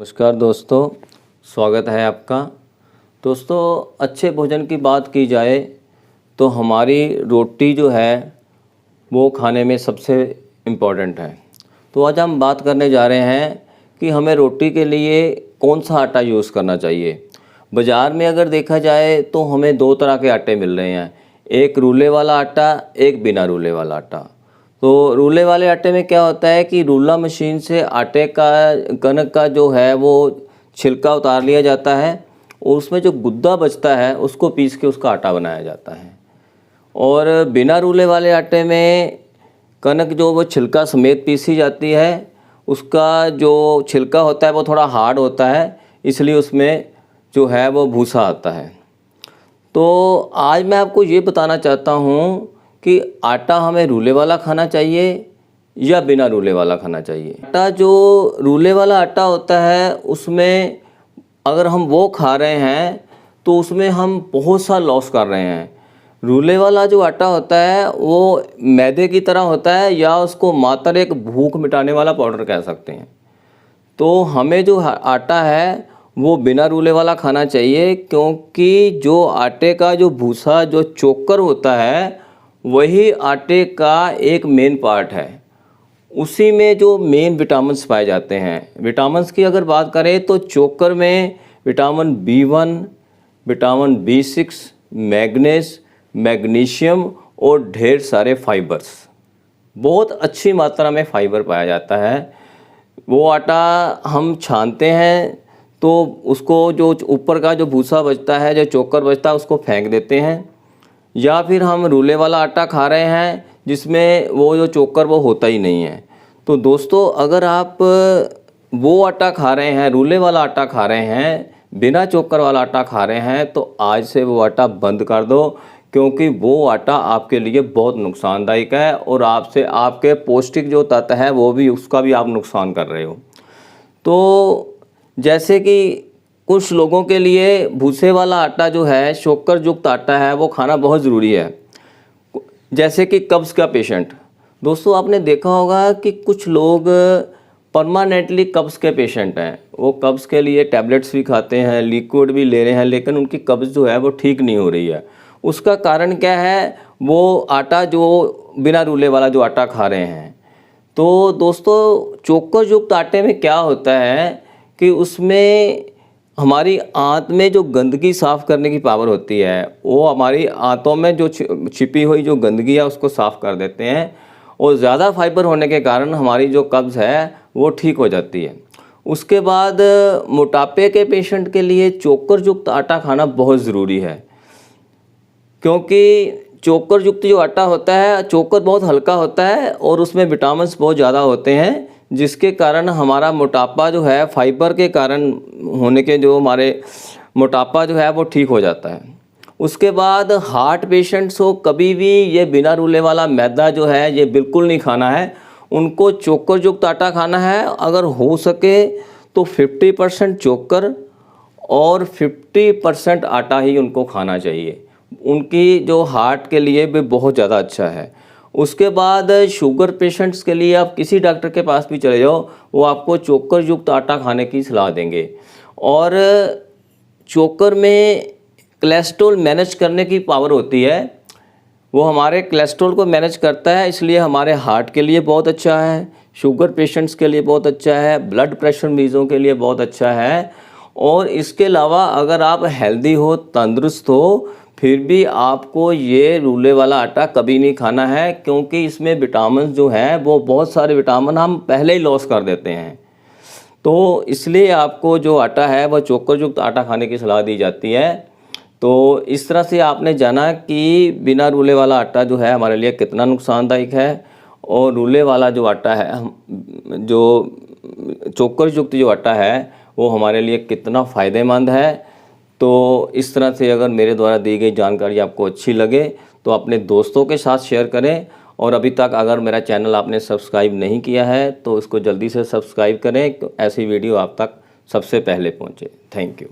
नमस्कार दोस्तों, स्वागत है आपका। दोस्तों, अच्छे भोजन की बात की जाए तो हमारी रोटी जो है वो खाने में सबसे इम्पॉर्टेंट है। तो आज हम बात करने जा रहे हैं कि हमें रोटी के लिए कौन सा आटा यूज़ करना चाहिए। बाज़ार में अगर देखा जाए तो हमें दो तरह के आटे मिल रहे हैं, एक रूले वाला आटा, एक बिना रूले वाला आटा। तो रूले वाले आटे में क्या होता है कि रूला मशीन से आटे का कणक का जो है वो छिलका उतार लिया जाता है और उसमें जो गुद्दा बचता है उसको पीस के उसका आटा बनाया जाता है। और बिना रूले वाले आटे में कणक जो वो छिलका समेत पीसी जाती है, उसका जो छिलका होता है वो थोड़ा हार्ड होता है, इसलिए उसमें जो है वो भूसा आता है। तो आज मैं आपको ये बताना चाहता हूँ कि आटा हमें रूले वाला खाना चाहिए या बिना रूले वाला खाना चाहिए। आटा जो रूले वाला आटा होता है उसमें अगर हम वो खा रहे हैं तो उसमें हम बहुत सा लॉस कर रहे हैं। रूले वाला जो आटा होता है वो मैदे की तरह होता है, या उसको मात्र एक भूख मिटाने वाला पाउडर कह सकते हैं। तो हमें जो आटा है वो बिना रूले वाला खाना चाहिए, क्योंकि जो आटे का जो भूसा जो चोकर होता है वही आटे का एक मेन पार्ट है। उसी में जो मेन विटामिन्स पाए जाते हैं। विटामिन्स की अगर बात करें तो चोकर में vitamin B1, vitamin B6, manganese, magnesium और ढेर सारे फाइबर्स, बहुत अच्छी मात्रा में फाइबर पाया जाता है। वो आटा हम छानते हैं तो उसको जो ऊपर का जो भूसा बचता है, जो चोकर बचता है, उसको फेंक देते हैं। या फिर हम रूले वाला आटा खा रहे हैं जिसमें वो जो चोकर वो होता ही नहीं है। तो दोस्तों, अगर आप वो आटा खा रहे हैं, रूले वाला आटा खा रहे हैं, बिना चोकर वाला आटा खा रहे हैं, तो आज से वो आटा बंद कर दो, क्योंकि वो आटा आपके लिए बहुत नुकसानदायक है और आपसे आपके पौष्टिक जो तत्व है वो भी, उसका भी आप नुकसान कर रहे हो। तो जैसे कि कुछ लोगों के लिए भूसे वाला आटा जो है, शोकर युक्त आटा है, वो खाना बहुत ज़रूरी है। जैसे कि कब्ज़ का पेशेंट। दोस्तों, आपने देखा होगा कि कुछ लोग परमानेंटली कब्ज़ के पेशेंट हैं। वो कब्ज़ के लिए टैबलेट्स भी खाते हैं, लिक्विड भी ले रहे हैं, लेकिन उनकी कब्ज़ जो है वो ठीक नहीं हो रही है। उसका कारण क्या है? वो आटा जो बिना रूले वाला जो आटा खा रहे हैं। तो दोस्तों, चोकर युक्त आटे में क्या होता है कि उसमें हमारी आंत में जो गंदगी साफ़ करने की पावर होती है, वो हमारी आंतों में जो छिपी हुई जो गंदगी है उसको साफ़ कर देते हैं, और ज़्यादा फाइबर होने के कारण हमारी जो कब्ज़ है वो ठीक हो जाती है। उसके बाद मोटापे के पेशेंट के लिए चोकर युक्त आटा खाना बहुत ज़रूरी है, क्योंकि चोकर युक्त जो आटा होता है, चोकर बहुत हल्का होता है और उसमें विटामिन्स बहुत ज़्यादा होते हैं, जिसके कारण हमारा मोटापा जो है, फाइबर के कारण होने के जो हमारे मोटापा जो है वो ठीक हो जाता है। उसके बाद हार्ट पेशेंट्स को कभी भी ये बिना रूले वाला मैदा जो है ये बिल्कुल नहीं खाना है। उनको चोकर युक्त आटा खाना है। अगर हो सके तो 50% चोकर और 50% आटा ही उनको खाना चाहिए। उनकी जो हार्ट के लिए भी बहुत ज़्यादा अच्छा है। उसके बाद शुगर पेशेंट्स के लिए आप किसी डॉक्टर के पास भी चले जाओ, वो आपको चोकर युक्त आटा खाने की सलाह देंगे। और चोकर में कोलेस्ट्रॉल मैनेज करने की पावर होती है। वो हमारे कोलेस्ट्रॉल को मैनेज करता है, इसलिए हमारे हार्ट के लिए बहुत अच्छा है, शुगर पेशेंट्स के लिए बहुत अच्छा है, ब्लड प्रेशर मरीज़ों के लिए बहुत अच्छा है। और इसके अलावा अगर आप हेल्दी हो, तंदुरुस्त हो, फिर भी आपको ये रूले वाला आटा कभी नहीं खाना है, क्योंकि इसमें विटामिन जो हैं वो बहुत सारे विटामिन हम पहले ही लॉस कर देते हैं। तो इसलिए आपको जो आटा है वह चोकर युक्त आटा खाने की सलाह दी जाती है। तो इस तरह से आपने जाना कि बिना रूले वाला आटा जो है हमारे लिए कितना नुकसानदायक है, और रूले वाला जो आटा है, जो चोकर युक्त जो आटा है, वो हमारे लिए कितना फ़ायदेमंद है। तो इस तरह से अगर मेरे द्वारा दी गई जानकारी आपको अच्छी लगे तो अपने दोस्तों के साथ शेयर करें। और अभी तक अगर मेरा चैनल आपने सब्सक्राइब नहीं किया है तो इसको जल्दी से सब्सक्राइब करें, ऐसी वीडियो आप तक सबसे पहले पहुंचे। Thank you.